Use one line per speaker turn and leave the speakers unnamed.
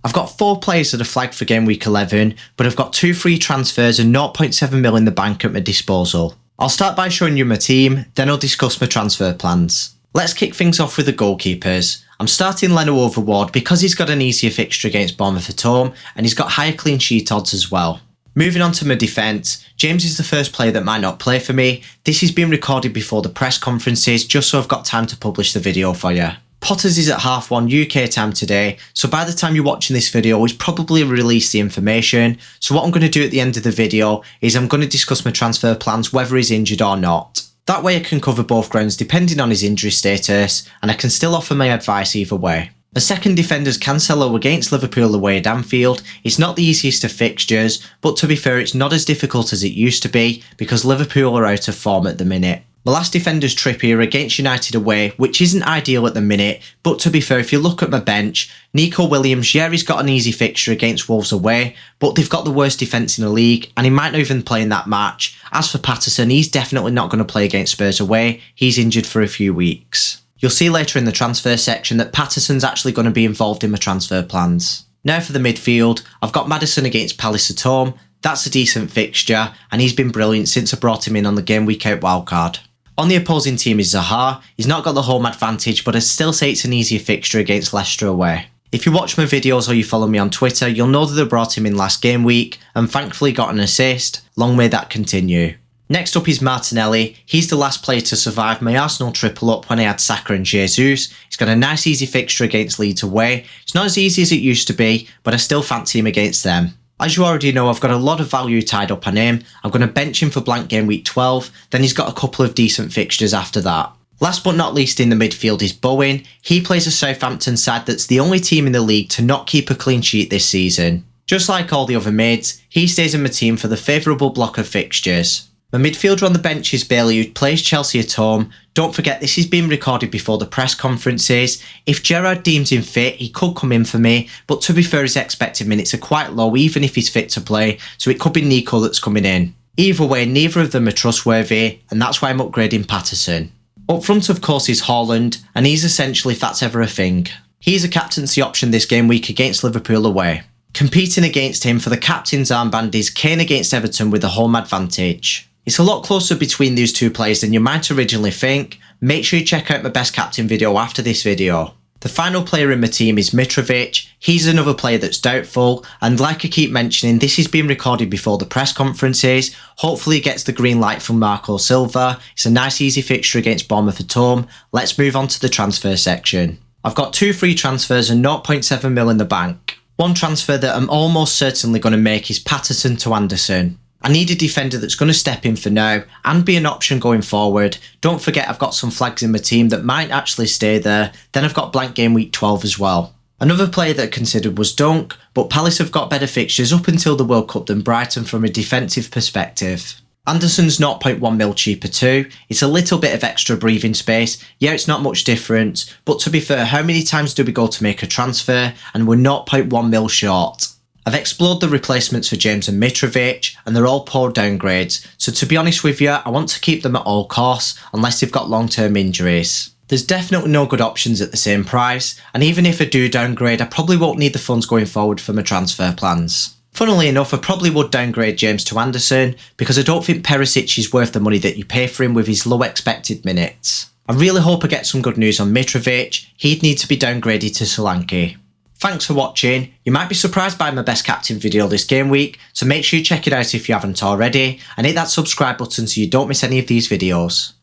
I've got 4 players that are flagged for game week 11, but I've got 2 free transfers and 0.7 mil in the bank at my disposal. I'll start by showing you my team, then I'll discuss my transfer plans. Let's kick things off with the goalkeepers. I'm starting Leno over Ward because he's got an easier fixture against Bournemouth at home and he's got higher clean sheet odds as well. Moving on to my defence, James is the first player that might not play for me. This is being recorded before the press conferences just so I've got time to publish the video for you. Potters is at 1:30 UK time today, so by the time you're watching this video, he's probably released the information. So what I'm going to do at the end of the video is I'm going to discuss my transfer plans, whether he's injured or not. That way I can cover both grounds depending on his injury status, and I can still offer my advice either way. The second defender's Cancelo against Liverpool away at Anfield. It's not the easiest of fixtures, but to be fair it's not as difficult as it used to be because Liverpool are out of form at the minute. My last defender's Trippier against United away, which isn't ideal at the minute, but to be fair, if you look at my bench, Nico Williams, yeah, he's got an easy fixture against Wolves away, but they've got the worst defence in the league, and he might not even play in that match. As for Patterson, he's definitely not going to play against Spurs away, he's injured for a few weeks. You'll see later in the transfer section that Patterson's actually going to be involved in my transfer plans. Now for the midfield, I've got Maddison against Palace at home. That's a decent fixture, and he's been brilliant since I brought him in on the game week out wildcard. On the opposing team is Zaha. He's not got the home advantage, but I'd still say it's an easier fixture against Leicester away. If you watch my videos or you follow me on Twitter, you'll know that I brought him in last game week and thankfully got an assist. Long may that continue. Next up is Martinelli. He's the last player to survive my Arsenal triple up when I had Saka and Jesus. He's got a nice easy fixture against Leeds away. It's not as easy as it used to be, but I still fancy him against them. As you already know, I've got a lot of value tied up on him. I'm going to bench him for blank game week 12, then he's got a couple of decent fixtures after that. Last but not least in the midfield is Bowen. He plays a Southampton side that's the only team in the league to not keep a clean sheet this season. Just like all the other mids, he stays in my team for the favourable block of fixtures. My midfielder on the bench is Bailey, who plays Chelsea at home. Don't forget this is being recorded before the press conferences. If Gerrard deems him fit, he could come in for me, but to be fair his expected minutes are quite low even if he's fit to play, so it could be Nico that's coming in. Either way, neither of them are trustworthy, and that's why I'm upgrading Patterson. Up front of course is Haaland, and he's essential if that's ever a thing. He's a captaincy option this game week against Liverpool away. Competing against him for the captain's armband is Kane against Everton with a home advantage. It's a lot closer between these two players than you might originally think. Make sure you check out my best captain video after this video. The final player in my team is Mitrovic. He's another player that's doubtful, and like I keep mentioning, this is being recorded before the press conferences. Hopefully he gets the green light from Marco Silva. It's a nice easy fixture against Bournemouth at home. Let's move on to the transfer section. I've got 2 free transfers and 0.7 mil in the bank. One transfer that I'm almost certainly going to make is Patterson to Anderson. I need a defender that's going to step in for now and be an option going forward. Don't forget I've got some flags in my team that might actually stay there. Then I've got blank game week 12 as well. Another player that I considered was Dunk, but Palace have got better fixtures up until the World Cup than Brighton from a defensive perspective. Anderson's 0.1 mil cheaper too. It's a little bit of extra breathing space. Yeah, it's not much different, but to be fair, how many times do we go to make a transfer and we're 0.1 mil short? I've explored the replacements for James and Mitrovic, and they're all poor downgrades, so to be honest with you, I want to keep them at all costs, unless they've got long-term injuries. There's definitely no good options at the same price, and even if I do downgrade, I probably won't need the funds going forward for my transfer plans. Funnily enough, I probably would downgrade James to Anderson, because I don't think Perisic is worth the money that you pay for him with his low expected minutes. I really hope I get some good news on Mitrovic. He'd need to be downgraded to Solanke. Thanks for watching. You might be surprised by my best captain video this game week, so make sure you check it out if you haven't already, and hit that subscribe button so you don't miss any of these videos.